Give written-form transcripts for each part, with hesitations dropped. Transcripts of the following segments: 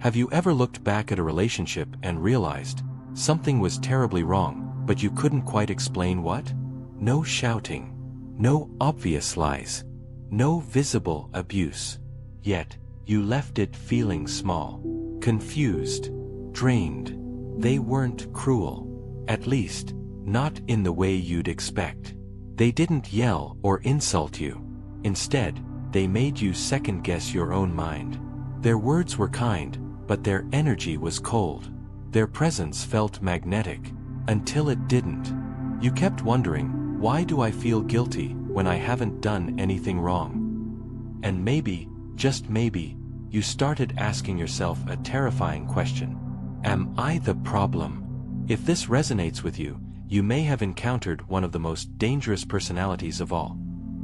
Have you ever looked back at a relationship and realized something was terribly wrong, but you couldn't quite explain what? No shouting. No obvious lies. No visible abuse. Yet, you left it feeling small, confused, drained. They weren't cruel. At least, not in the way you'd expect. They didn't yell or insult you. Instead, they made you second-guess your own mind. Their words were kind, but their energy was cold. Their presence felt magnetic, until it didn't. You kept wondering, why do I feel guilty when I haven't done anything wrong? And maybe, just maybe, you started asking yourself a terrifying question. Am I the problem? If this resonates with you, you may have encountered one of the most dangerous personalities of all.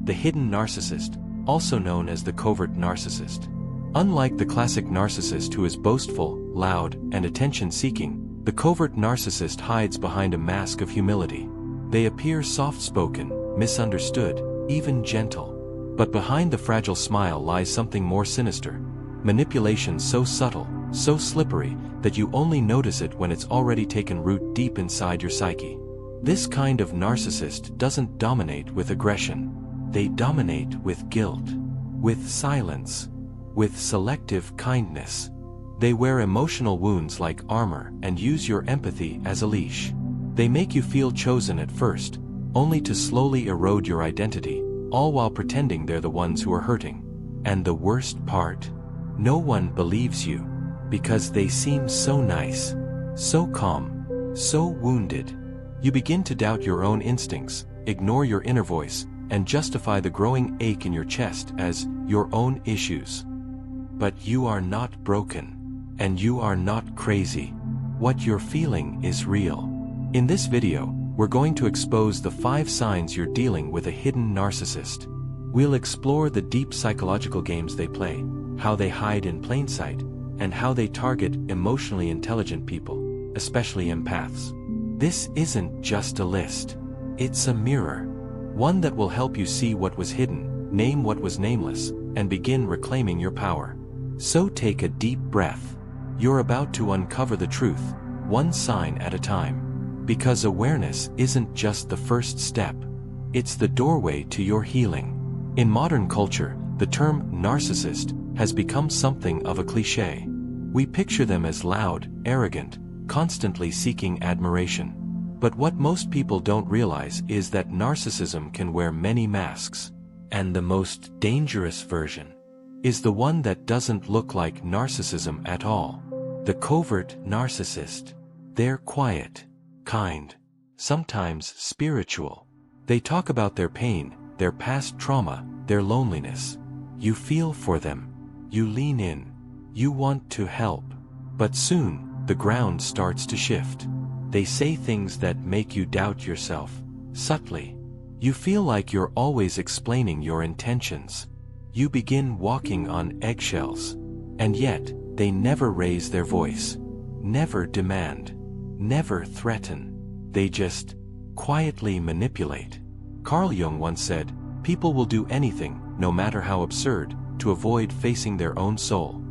The hidden narcissist, also known as the covert narcissist. Unlike the classic narcissist who is boastful, loud, and attention-seeking, the covert narcissist hides behind a mask of humility. They appear soft-spoken, misunderstood, even gentle. But behind the fragile smile lies something more sinister. Manipulation so subtle, so slippery, that you only notice it when it's already taken root deep inside your psyche. This kind of narcissist doesn't dominate with aggression. They dominate with guilt, with silence, with selective kindness. They wear emotional wounds like armor and use your empathy as a leash. They make you feel chosen at first, only to slowly erode your identity, all while pretending they're the ones who are hurting. And the worst part? No one believes you, because they seem so nice, so calm, so wounded. You begin to doubt your own instincts, ignore your inner voice, and justify the growing ache in your chest as your own issues. But you are not broken. And you are not crazy. What you're feeling is real. In this video, we're going to expose the 5 signs you're dealing with a hidden narcissist. We'll explore the deep psychological games they play, how they hide in plain sight, and how they target emotionally intelligent people, especially empaths. This isn't just a list. It's a mirror. One that will help you see what was hidden, name what was nameless, and begin reclaiming your power. So take a deep breath. You're about to uncover the truth, one sign at a time. Because awareness isn't just the first step. It's the doorway to your healing. In modern culture, the term narcissist has become something of a cliché. We picture them as loud, arrogant, constantly seeking admiration. But what most people don't realize is that narcissism can wear many masks. And the most dangerous version is the one that doesn't look like narcissism at all. The covert narcissist. They're quiet, kind, sometimes spiritual. They talk about their pain, their past trauma, their loneliness. You feel for them. You lean in. You want to help. But soon, the ground starts to shift. They say things that make you doubt yourself, subtly. You feel like you're always explaining your intentions. You begin walking on eggshells. And yet, they never raise their voice. Never demand. Never threaten. They just quietly manipulate. Carl Jung once said, "People will do anything, no matter how absurd, to avoid facing their own soul."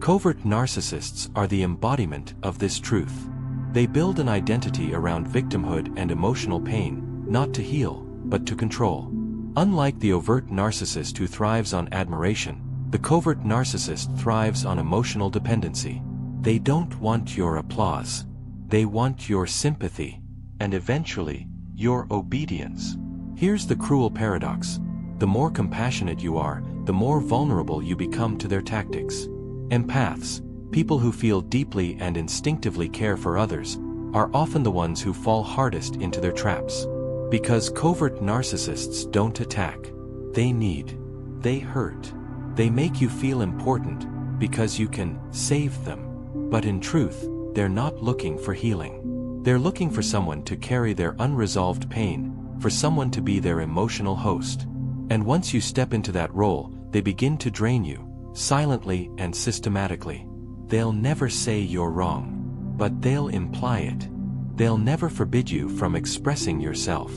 Covert narcissists are the embodiment of this truth. They build an identity around victimhood and emotional pain, not to heal, but to control. Unlike the overt narcissist who thrives on admiration, the covert narcissist thrives on emotional dependency. They don't want your applause. They want your sympathy, and eventually, your obedience. Here's the cruel paradox. The more compassionate you are, the more vulnerable you become to their tactics. Empaths, people who feel deeply and instinctively care for others, are often the ones who fall hardest into their traps. Because covert narcissists don't attack. They need. They hurt. They make you feel important, because you can save them. But in truth, they're not looking for healing. They're looking for someone to carry their unresolved pain, for someone to be their emotional host. And once you step into that role, they begin to drain you, silently and systematically. They'll never say you're wrong, but they'll imply it. They'll never forbid you from expressing yourself,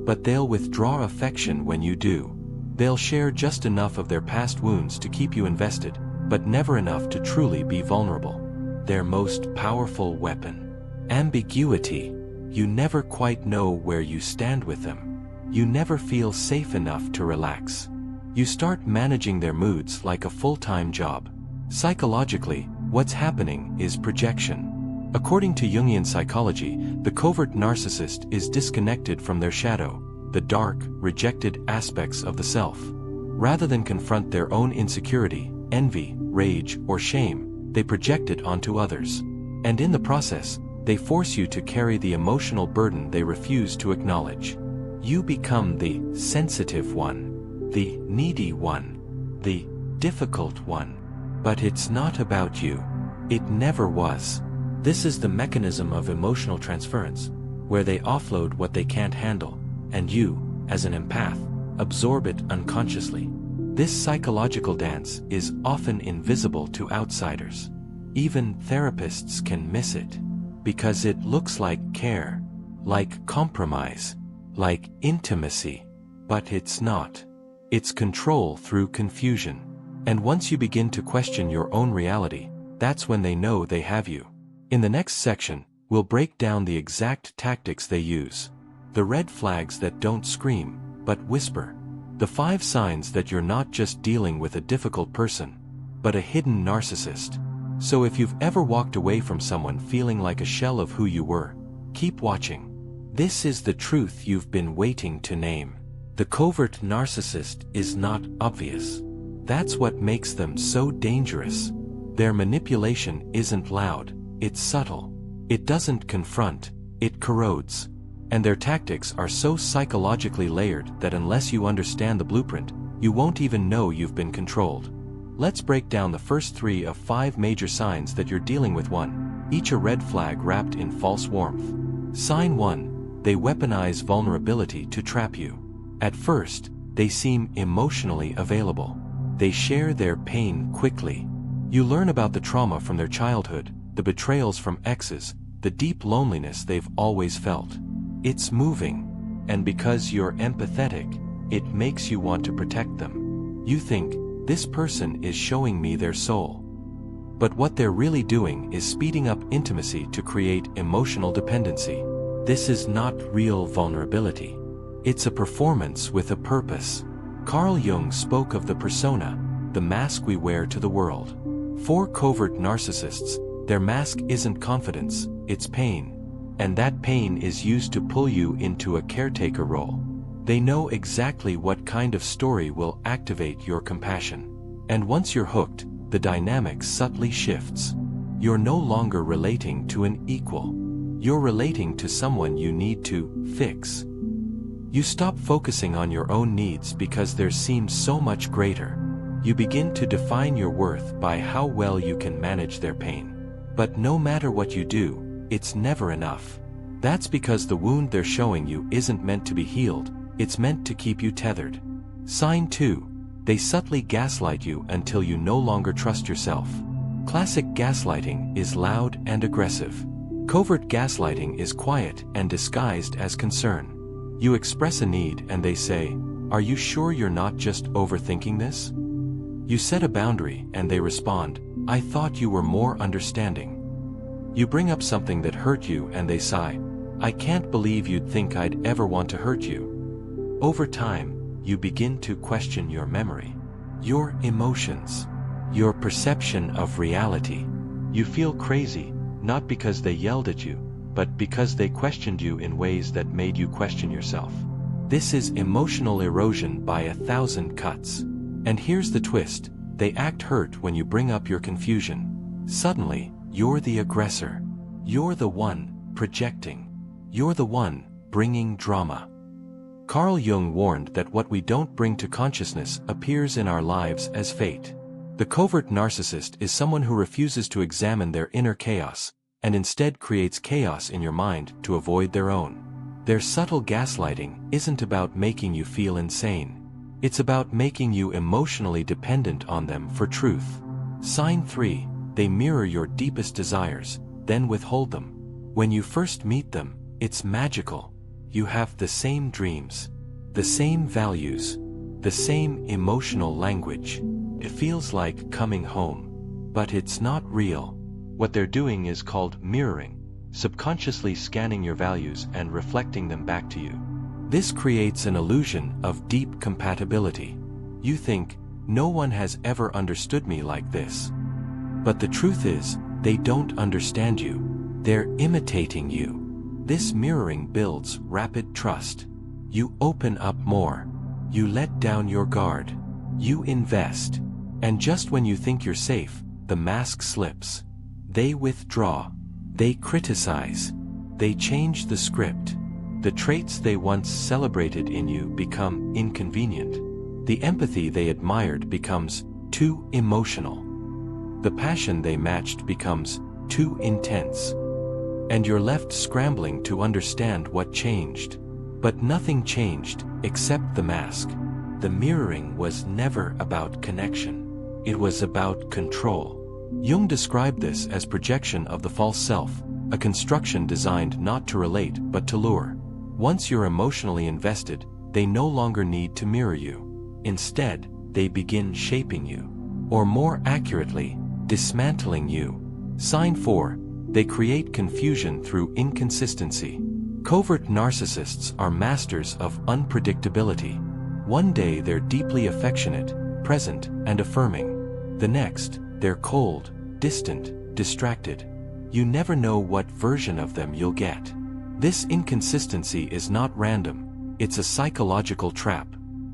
but they'll withdraw affection when you do. They'll share just enough of their past wounds to keep you invested, but never enough to truly be vulnerable. Their most powerful weapon. Ambiguity. You never quite know where you stand with them. You never feel safe enough to relax. You start managing their moods like a full-time job. Psychologically, what's happening is projection. According to Jungian psychology, the covert narcissist is disconnected from their shadow, the dark, rejected aspects of the self. Rather than confront their own insecurity, envy, rage, or shame, they project it onto others. And in the process, they force you to carry the emotional burden they refuse to acknowledge. You become the sensitive one, the needy one, the difficult one. But it's not about you. It never was. This is the mechanism of emotional transference, where they offload what they can't handle, and you, as an empath, absorb it unconsciously. This psychological dance is often invisible to outsiders. Even therapists can miss it, because it looks like care, like compromise, like intimacy, but it's not. It's control through confusion. And once you begin to question your own reality, that's when they know they have you. In the next section, we'll break down the exact tactics they use. The red flags that don't scream, but whisper. The 5 signs that you're not just dealing with a difficult person, but a hidden narcissist. So if you've ever walked away from someone feeling like a shell of who you were, keep watching. This is the truth you've been waiting to name. The covert narcissist is not obvious. That's what makes them so dangerous. Their manipulation isn't loud, it's subtle. It doesn't confront, it corrodes. And their tactics are so psychologically layered that unless you understand the blueprint, you won't even know you've been controlled. Let's break down the first 3 of 5 major signs that you're dealing with. 1. Each a red flag wrapped in false warmth. Sign 1. They weaponize vulnerability to trap you. At first, they seem emotionally available. They share their pain quickly. You learn about the trauma from their childhood, the betrayals from exes, the deep loneliness they've always felt. It's moving, and because you're empathetic, it makes you want to protect them. You think, this person is showing me their soul. But what they're really doing is speeding up intimacy to create emotional dependency. This is not real vulnerability. It's a performance with a purpose. Carl Jung spoke of the persona, the mask we wear to the world. For covert narcissists, their mask isn't confidence, it's pain. And that pain is used to pull you into a caretaker role. They know exactly what kind of story will activate your compassion. And once you're hooked, the dynamic subtly shifts. You're no longer relating to an equal. You're relating to someone you need to fix. You stop focusing on your own needs because theirs seems so much greater. You begin to define your worth by how well you can manage their pain. But no matter what you do, it's never enough. That's because the wound they're showing you isn't meant to be healed, it's meant to keep you tethered. Sign 2. They subtly gaslight you until you no longer trust yourself. Classic gaslighting is loud and aggressive. Covert gaslighting is quiet and disguised as concern. You express a need and they say, "Are you sure you're not just overthinking this?" You set a boundary and they respond, "I thought you were more understanding." You bring up something that hurt you and they sigh, "I can't believe you'd think I'd ever want to hurt you." Over time, you begin to question your memory, your emotions, your perception of reality. You feel crazy, not because they yelled at you, but because they questioned you in ways that made you question yourself. This is emotional erosion by 1,000 cuts. And here's the twist, they act hurt when you bring up your confusion. Suddenly, you're the aggressor. You're the one projecting. You're the one bringing drama. Carl Jung warned that what we don't bring to consciousness appears in our lives as fate. The covert narcissist is someone who refuses to examine their inner chaos, and instead creates chaos in your mind to avoid their own. Their subtle gaslighting isn't about making you feel insane. It's about making you emotionally dependent on them for truth. Sign 3. They mirror your deepest desires, then withhold them. When you first meet them, it's magical. You have the same dreams, the same values, the same emotional language. It feels like coming home. but it's not real. What they're doing is called mirroring, subconsciously scanning your values and reflecting them back to you. This creates an illusion of deep compatibility. You think, no one has ever understood me like this. But the truth is, they don't understand you. They're imitating you. This mirroring builds rapid trust. You open up more. You let down your guard. You invest. And just when you think you're safe, the mask slips. They withdraw. They criticize. They change the script. The traits they once celebrated in you become inconvenient. The empathy they admired becomes too emotional. The passion they matched becomes too intense. And you're left scrambling to understand what changed. But nothing changed, except the mask. The mirroring was never about connection. It was about control. Jung described this as projection of the false self, a construction designed not to relate but to lure. Once you're emotionally invested, they no longer need to mirror you. Instead, they begin shaping you. Or more accurately, dismantling you. Sign 4. They create confusion through inconsistency. Covert narcissists are masters of unpredictability. One day they're deeply affectionate, present, and affirming. The next, they're cold, distant, distracted. You never know what version of them you'll get. This inconsistency is not random. It's a psychological trap.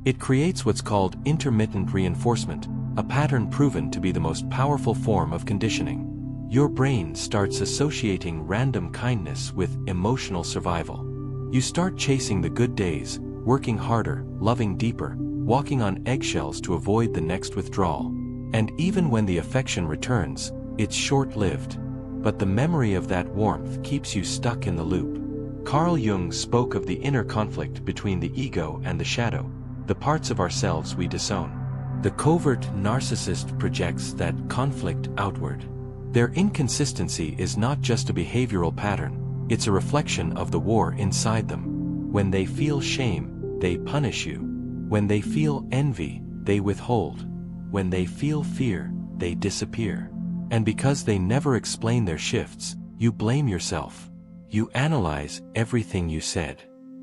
It creates what's called intermittent reinforcement, a pattern proven to be the most powerful form of conditioning. Your brain starts associating random kindness with emotional survival. You start chasing the good days, working harder, loving deeper, walking on eggshells to avoid the next withdrawal. And even when the affection returns, it's short-lived. But the memory of that warmth keeps you stuck in the loop. Carl Jung spoke of the inner conflict between the ego and the shadow, the parts of ourselves we disown. The covert narcissist projects that conflict outward. Their inconsistency is not just a behavioral pattern, it's a reflection of the war inside them. When they feel shame, they punish you. When they feel envy, they withhold. When they feel fear, they disappear. And because they never explain their shifts, you blame yourself. You analyze everything you said,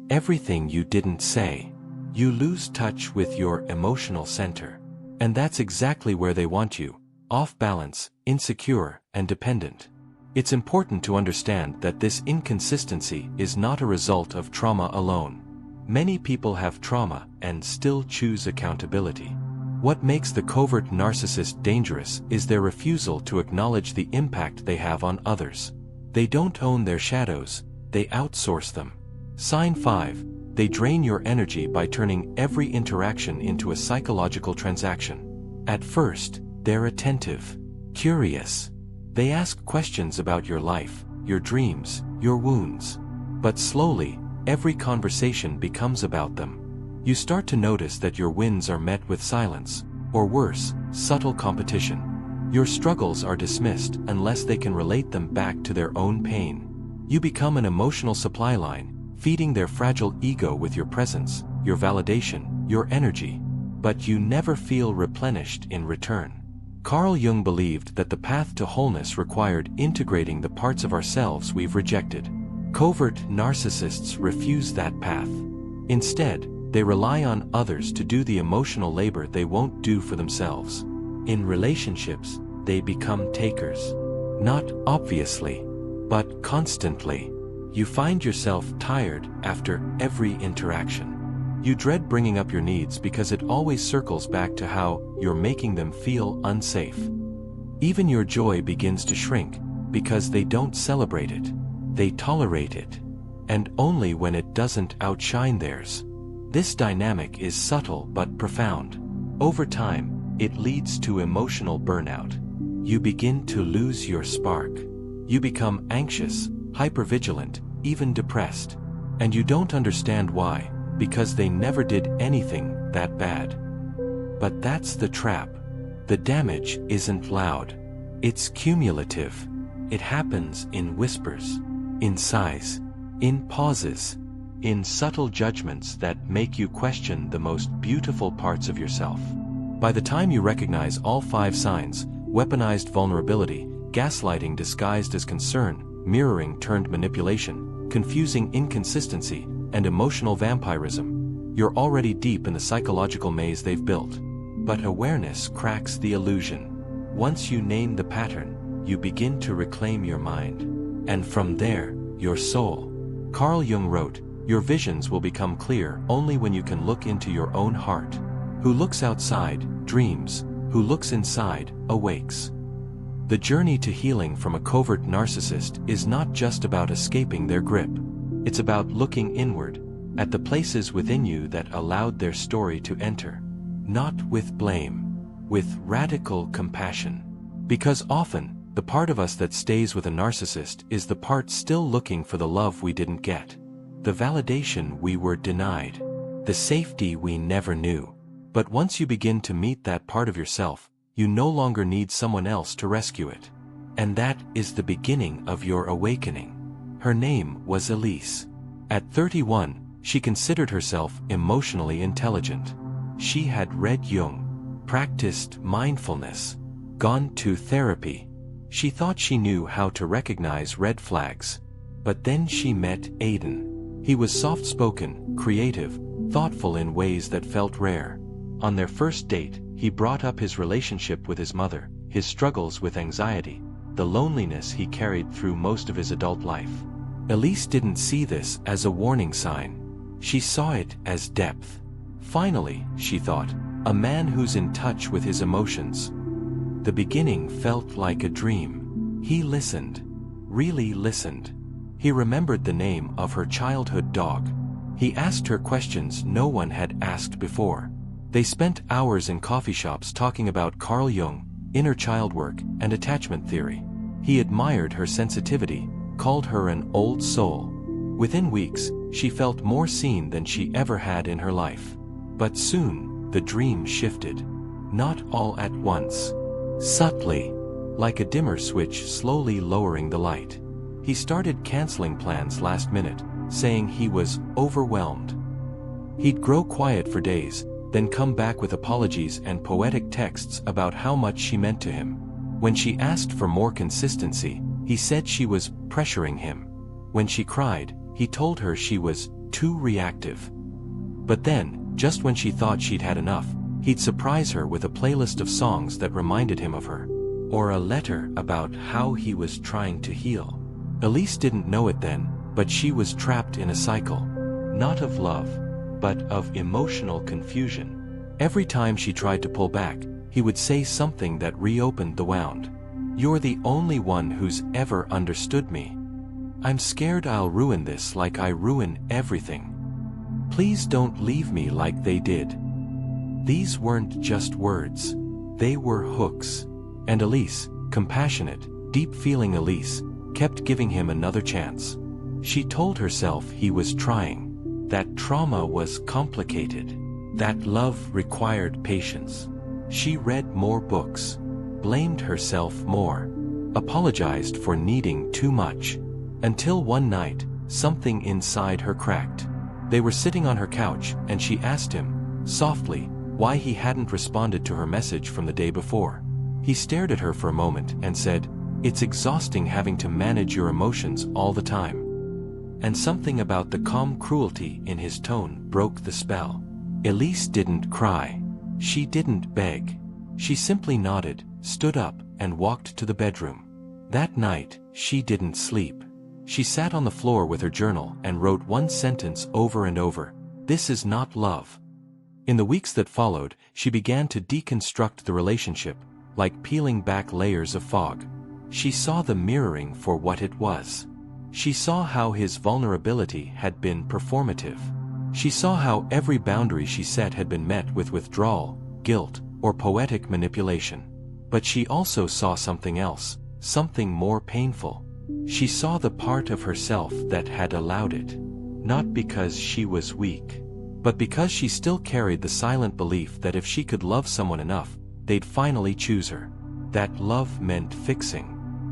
everything you didn't say. You lose touch with your emotional center. And that's exactly where they want you. Off balance, insecure, and dependent. It's important to understand that this inconsistency is not a result of trauma alone. Many people have trauma and still choose accountability. What makes the covert narcissist dangerous is their refusal to acknowledge the impact they have on others. They don't own their shadows, they outsource them. Sign 5. They drain your energy by turning every interaction into a psychological transaction. At first, they're attentive, curious. They ask questions about your life, your dreams, your wounds. But slowly, every conversation becomes about them. You start to notice that your wins are met with silence, or worse, subtle competition. Your struggles are dismissed unless they can relate them back to their own pain. You become an emotional supply line, feeding their fragile ego with your presence, your validation, your energy. But you never feel replenished in return. Carl Jung believed that the path to wholeness required integrating the parts of ourselves we've rejected. Covert narcissists refuse that path. Instead, they rely on others to do the emotional labor they won't do for themselves. In relationships, they become takers. Not obviously, but constantly. You find yourself tired after every interaction. You dread bringing up your needs because it always circles back to how you're making them feel unsafe. Even your joy begins to shrink because they don't celebrate it. They tolerate it. And only when it doesn't outshine theirs. This dynamic is subtle but profound. Over time, it leads to emotional burnout. You begin to lose your spark. You become anxious, hypervigilant, even depressed. And you don't understand why. Because they never did anything that bad. But that's the trap. The damage isn't loud. It's cumulative. It happens in whispers, in sighs, in pauses, in subtle judgments that make you question the most beautiful parts of yourself. By the time you recognize all 5 signs, weaponized vulnerability, gaslighting disguised as concern, mirroring turned manipulation, confusing inconsistency, and emotional vampirism. You're already deep in the psychological maze they've built. But awareness cracks the illusion. Once you name the pattern, you begin to reclaim your mind. And from there, your soul. Carl Jung wrote, "Your visions will become clear only when you can look into your own heart. Who looks outside, dreams. Who looks inside, awakes." The journey to healing from a covert narcissist is not just about escaping their grip. It's about looking inward, at the places within you that allowed their story to enter. Not with blame, with radical compassion. Because often, the part of us that stays with a narcissist is the part still looking for the love we didn't get, the validation we were denied, the safety we never knew. But once you begin to meet that part of yourself, you no longer need someone else to rescue it. And that is the beginning of your awakening. Her name was Elise. At 31, she considered herself emotionally intelligent. She had read Jung, practiced mindfulness, gone to therapy. She thought she knew how to recognize red flags. But then she met Aiden. He was soft-spoken, creative, thoughtful in ways that felt rare. On their first date, he brought up his relationship with his mother, his struggles with anxiety, the loneliness he carried through most of his adult life. Elise didn't see this as a warning sign. She saw it as depth. Finally, she thought, a man who's in touch with his emotions. The beginning felt like a dream. He listened. Really listened. He remembered the name of her childhood dog. He asked her questions no one had asked before. They spent hours in coffee shops talking about Carl Jung, inner child work, and attachment theory. He admired her sensitivity, called her an old soul. Within weeks, she felt more seen than she ever had in her life. But soon, the dream shifted. Not all at once. Subtly, like a dimmer switch slowly lowering the light. He started canceling plans last minute, saying he was overwhelmed. He'd grow quiet for days, then come back with apologies and poetic texts about how much she meant to him. When she asked for more consistency, he said she was pressuring him. When she cried, he told her she was too reactive. But then, just when she thought she'd had enough, he'd surprise her with a playlist of songs that reminded him of her. Or a letter about how he was trying to heal. Elise didn't know it then, but she was trapped in a cycle. Not of love, but of emotional confusion. Every time she tried to pull back, he would say something that reopened the wound. "You're the only one who's ever understood me. I'm scared I'll ruin this like I ruin everything. Please don't leave me like they did." These weren't just words. They were hooks. And Elise, compassionate, deep-feeling Elise, kept giving him another chance. She told herself he was trying. That trauma was complicated. That love required patience. She read more books, blamed herself more, apologized for needing too much. Until one night, something inside her cracked. They were sitting on her couch, and she asked him, softly, why he hadn't responded to her message from the day before. He stared at her for a moment and said, "It's exhausting having to manage your emotions all the time." And something about the calm cruelty in his tone broke the spell. Elise didn't cry. She didn't beg. She simply nodded, stood up, and walked to the bedroom. That night, she didn't sleep. She sat on the floor with her journal and wrote one sentence over and over, "This is not love." In the weeks that followed, she began to deconstruct the relationship, like peeling back layers of fog. She saw the mirroring for what it was. She saw how his vulnerability had been performative. She saw how every boundary she set had been met with withdrawal, guilt, or poetic manipulation. But she also saw something else, something more painful. She saw the part of herself that had allowed it. Not because she was weak, but because she still carried the silent belief that if she could love someone enough, they'd finally choose her. That love meant fixing.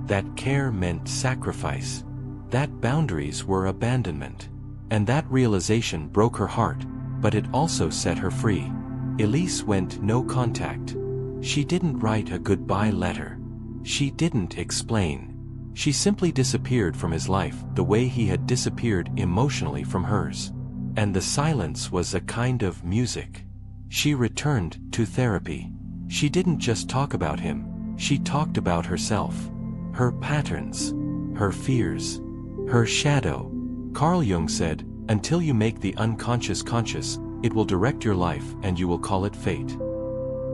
That care meant sacrifice. That boundaries were abandonment. And that realization broke her heart, but it also set her free. Elise went no contact. She didn't write a goodbye letter. She didn't explain. She simply disappeared from his life the way he had disappeared emotionally from hers. And the silence was a kind of music. She returned to therapy. She didn't just talk about him, she talked about herself. Her patterns. Her fears. Her shadow. Carl Jung said, "Until you make the unconscious conscious, it will direct your life and you will call it fate."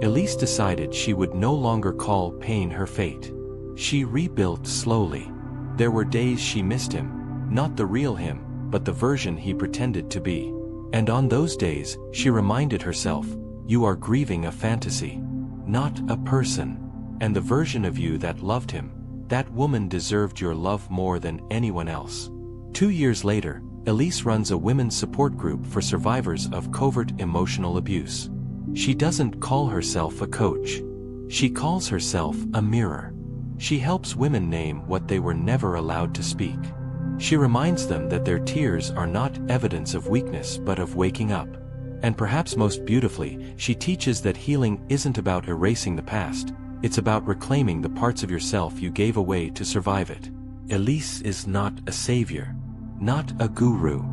Elise decided she would no longer call pain her fate. She rebuilt slowly. There were days she missed him, not the real him, but the version he pretended to be. And on those days, she reminded herself, "You are grieving a fantasy, not a person." And the version of you that loved him, that woman deserved your love more than anyone else. 2 years later, Elise runs a women's support group for survivors of covert emotional abuse. She doesn't call herself a coach. She calls herself a mirror. She helps women name what they were never allowed to speak. She reminds them that their tears are not evidence of weakness but of waking up. And perhaps most beautifully, she teaches that healing isn't about erasing the past, it's about reclaiming the parts of yourself you gave away to survive it. Elise is not a savior, not a guru.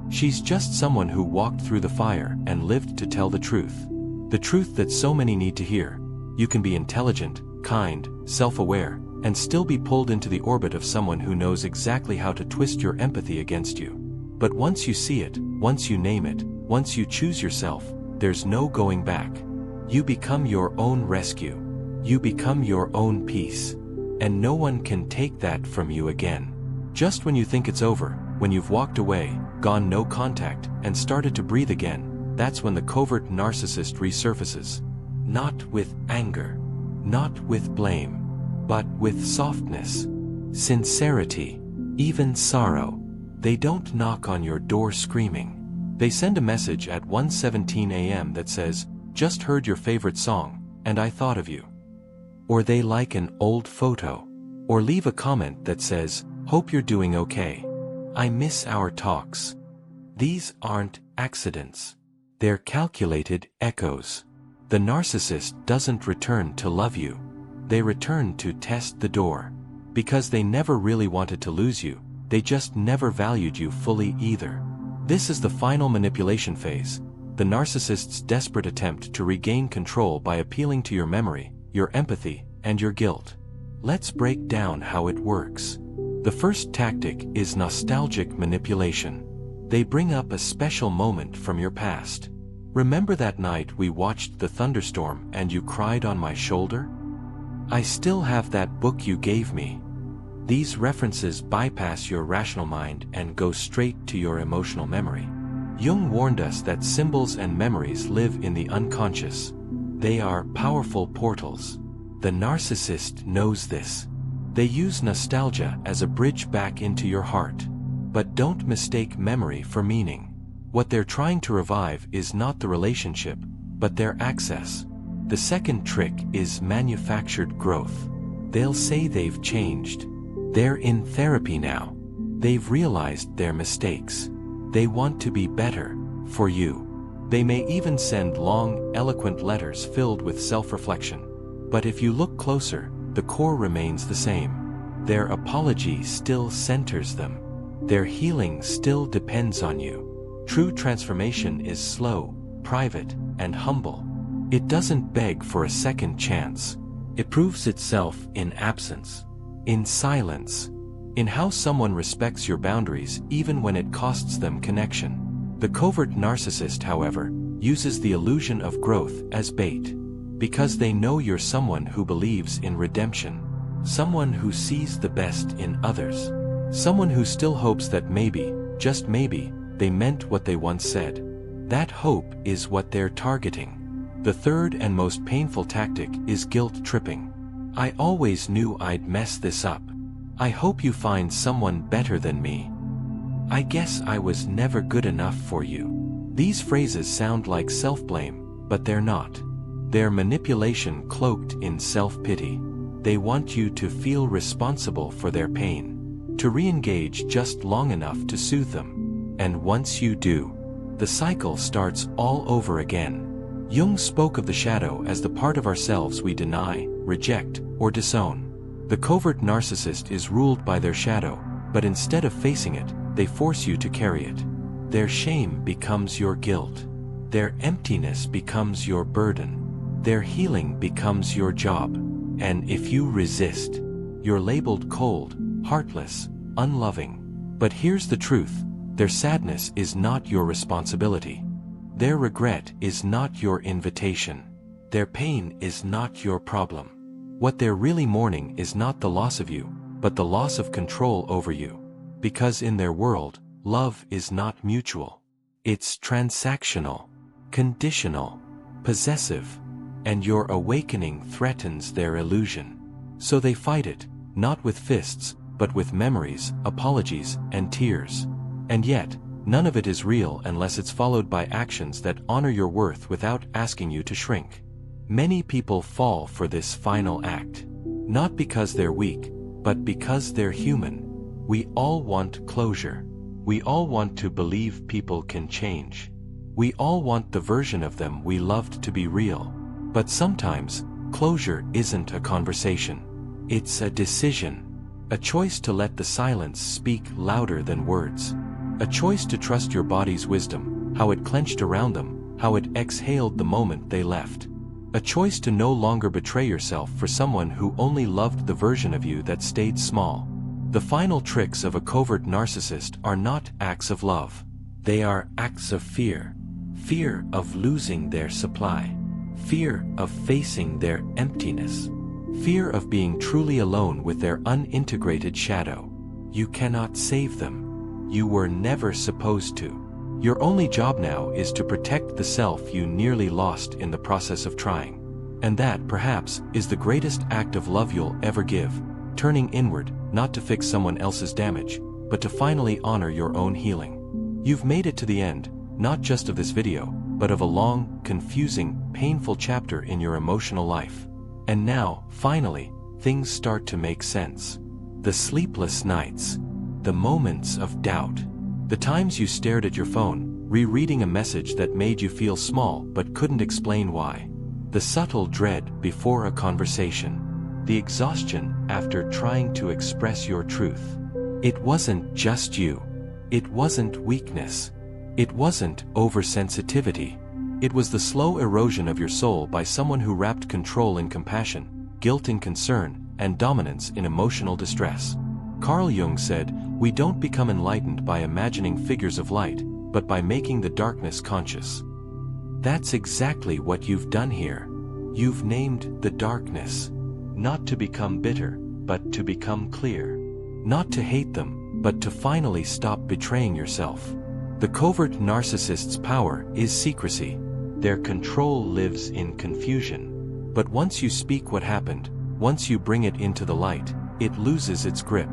She's just someone who walked through the fire and lived to tell the truth. The truth that so many need to hear. You can be intelligent, kind, self-aware, and still be pulled into the orbit of someone who knows exactly how to twist your empathy against you. But once you see it, once you name it, once you choose yourself, there's no going back. You become your own rescue. You become your own peace. And no one can take that from you again. Just when you think it's over, when you've walked away, gone no contact, and started to breathe again, that's when the covert narcissist resurfaces. Not with anger, not with blame, but with softness, sincerity, even sorrow. They don't knock on your door screaming. They send a message at 1:17 a.m. that says, "Just heard your favorite song, and I thought of you." Or they like an old photo. Or leave a comment that says, "Hope you're doing okay. I miss our talks." These aren't accidents. They're calculated echoes. The narcissist doesn't return to love you. They return to test the door. Because they never really wanted to lose you, they just never valued you fully either. This is the final manipulation phase, the narcissist's desperate attempt to regain control by appealing to your memory, your empathy, and your guilt. Let's break down how it works. The first tactic is nostalgic manipulation. They bring up a special moment from your past. Remember that night we watched the thunderstorm and you cried on my shoulder? I still have that book you gave me. These references bypass your rational mind and go straight to your emotional memory. Jung warned us that symbols and memories live in the unconscious. They are powerful portals. The narcissist knows this. They use nostalgia as a bridge back into your heart. But don't mistake memory for meaning. What they're trying to revive is not the relationship, but their access. The second trick is manufactured growth. They'll say they've changed. They're in therapy now. They've realized their mistakes. They want to be better for you. They may even send long, eloquent letters filled with self-reflection. But if you look closer, the core remains the same. Their apology still centers them. Their healing still depends on you. True transformation is slow, private, and humble. It doesn't beg for a second chance. It proves itself in absence, in silence, in how someone respects your boundaries even when it costs them connection. The covert narcissist, however, uses the illusion of growth as bait. Because they know you're someone who believes in redemption. Someone who sees the best in others. Someone who still hopes that maybe, just maybe, they meant what they once said. That hope is what they're targeting. The third and most painful tactic is guilt tripping. I always knew I'd mess this up. I hope you find someone better than me. I guess I was never good enough for you. These phrases sound like self-blame, but they're not. They're manipulation cloaked in self-pity. They want you to feel responsible for their pain, to re-engage just long enough to soothe them. And once you do, the cycle starts all over again. Jung spoke of the shadow as the part of ourselves we deny, reject, or disown. The covert narcissist is ruled by their shadow, but instead of facing it, they force you to carry it. Their shame becomes your guilt. Their emptiness becomes your burden. Their healing becomes your job. And if you resist, you're labeled cold, heartless, unloving. But here's the truth: their sadness is not your responsibility. Their regret is not your invitation. Their pain is not your problem. What they're really mourning is not the loss of you, but the loss of control over you. Because in their world, love is not mutual. It's transactional, conditional, possessive, and your awakening threatens their illusion. So they fight it, not with fists, but with memories, apologies, and tears. And yet, none of it is real unless it's followed by actions that honor your worth without asking you to shrink. Many people fall for this final act, not because they're weak, but because they're human. We all want closure. We all want to believe people can change. We all want the version of them we loved to be real. But sometimes, closure isn't a conversation. It's a decision. A choice to let the silence speak louder than words. A choice to trust your body's wisdom, how it clenched around them, how it exhaled the moment they left. A choice to no longer betray yourself for someone who only loved the version of you that stayed small. The final tricks of a covert narcissist are not acts of love. They are acts of fear. Fear of losing their supply. Fear of facing their emptiness. Fear of being truly alone with their unintegrated shadow. You cannot save them. You were never supposed to. Your only job now is to protect the self you nearly lost in the process of trying. And that, perhaps, is the greatest act of love you'll ever give, turning inward, not to fix someone else's damage, but to finally honor your own healing. You've made it to the end, not just of this video, but of a long, confusing, painful chapter in your emotional life. And now, finally, things start to make sense. The sleepless nights. The moments of doubt. The times you stared at your phone, rereading a message that made you feel small but couldn't explain why. The subtle dread before a conversation. The exhaustion after trying to express your truth. It wasn't just you. It wasn't weakness. It wasn't oversensitivity. It was the slow erosion of your soul by someone who wrapped control in compassion, guilt in concern, and dominance in emotional distress. Carl Jung said, "We don't become enlightened by imagining figures of light, but by making the darkness conscious." That's exactly what you've done here. You've named the darkness. Not to become bitter, but to become clear. Not to hate them, but to finally stop betraying yourself. The covert narcissist's power is secrecy. Their control lives in confusion. But once you speak what happened, once you bring it into the light, it loses its grip.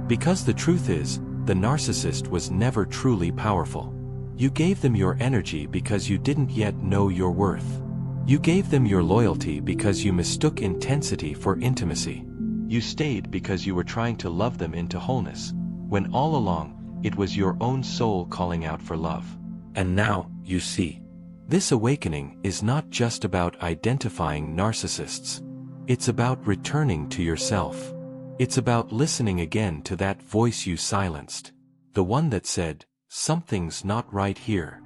Because the truth is, the narcissist was never truly powerful. You gave them your energy because you didn't yet know your worth. You gave them your loyalty because you mistook intensity for intimacy. You stayed because you were trying to love them into wholeness, when all along, it was your own soul calling out for love. And now, you see. This awakening is not just about identifying narcissists. It's about returning to yourself. It's about listening again to that voice you silenced. The one that said, "Something's not right here."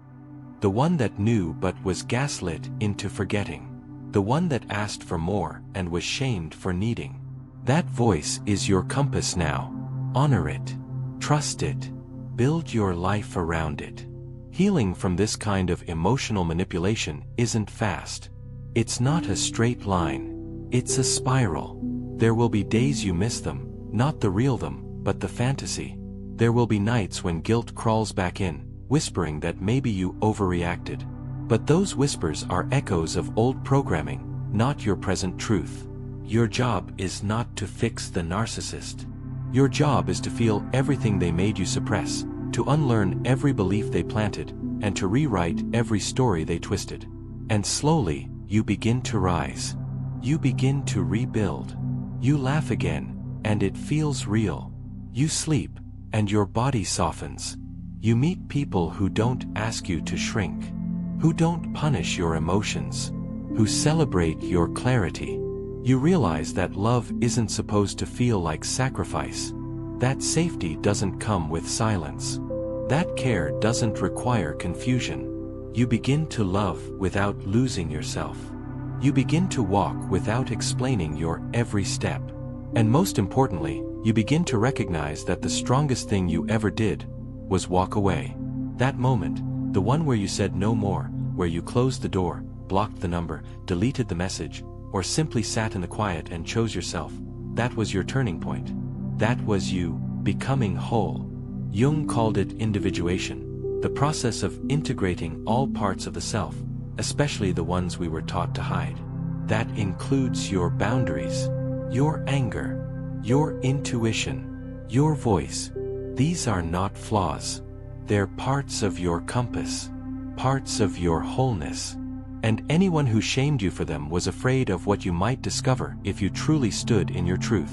The one that knew but was gaslit into forgetting. The one that asked for more and was shamed for needing. That voice is your compass now. Honor it. Trust it. Build your life around it. Healing from this kind of emotional manipulation isn't fast. It's not a straight line. It's a spiral. There will be days you miss them, not the real them, but the fantasy. There will be nights when guilt crawls back in, whispering that maybe you overreacted. But those whispers are echoes of old programming, not your present truth. Your job is not to fix the narcissist. Your job is to feel everything they made you suppress, to unlearn every belief they planted, and to rewrite every story they twisted. And slowly, you begin to rise. You begin to rebuild. You laugh again, and it feels real. You sleep, and your body softens. You meet people who don't ask you to shrink, who don't punish your emotions, who celebrate your clarity. You realize that love isn't supposed to feel like sacrifice, that safety doesn't come with silence, that care doesn't require confusion. You begin to love without losing yourself. You begin to walk without explaining your every step. And most importantly, you begin to recognize that the strongest thing you ever did was walk away. That moment, the one where you said no more, where you closed the door, blocked the number, deleted the message, or simply sat in the quiet and chose yourself, that was your turning point. That was you becoming whole. Jung called it individuation, the process of integrating all parts of the self, especially the ones we were taught to hide. That includes your boundaries, your anger, your intuition, your voice. These are not flaws. They're parts of your compass, parts of your wholeness. And anyone who shamed you for them was afraid of what you might discover if you truly stood in your truth.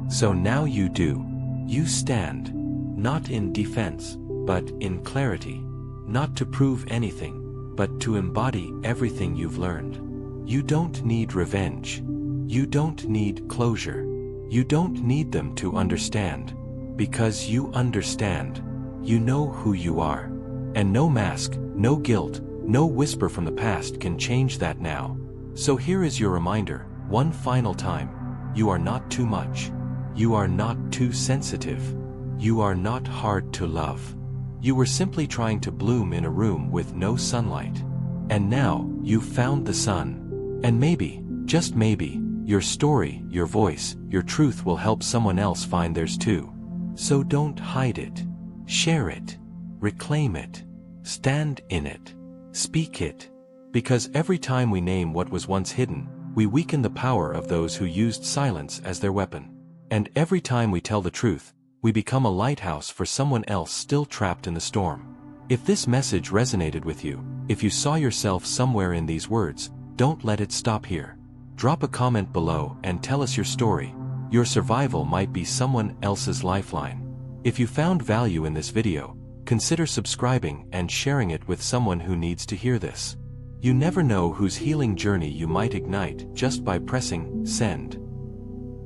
So now you do. You stand, not in defense, but in clarity, not to prove anything, but to embody everything you've learned. You don't need revenge. You don't need closure. You don't need them to understand. Because you understand. You know who you are. And no mask, no guilt, no whisper from the past can change that now. So here is your reminder, one final time. You are not too much. You are not too sensitive. You are not hard to love. You were simply trying to bloom in a room with no sunlight. And now, you've found the sun. And maybe, just maybe, your story, your voice, your truth will help someone else find theirs too. So don't hide it. Share it. Reclaim it. Stand in it. Speak it. Because every time we name what was once hidden, we weaken the power of those who used silence as their weapon. And every time we tell the truth, we become a lighthouse for someone else still trapped in the storm. If this message resonated with you, if you saw yourself somewhere in these words, don't let it stop here. Drop a comment below and tell us your story. Your survival might be someone else's lifeline. If you found value in this video, consider subscribing and sharing it with someone who needs to hear this. You never know whose healing journey you might ignite just by pressing send.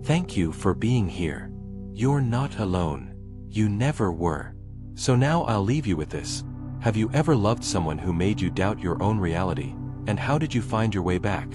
Thank you for being here. You're not alone. You never were. So now I'll leave you with this. Have you ever loved someone who made you doubt your own reality? And how did you find your way back?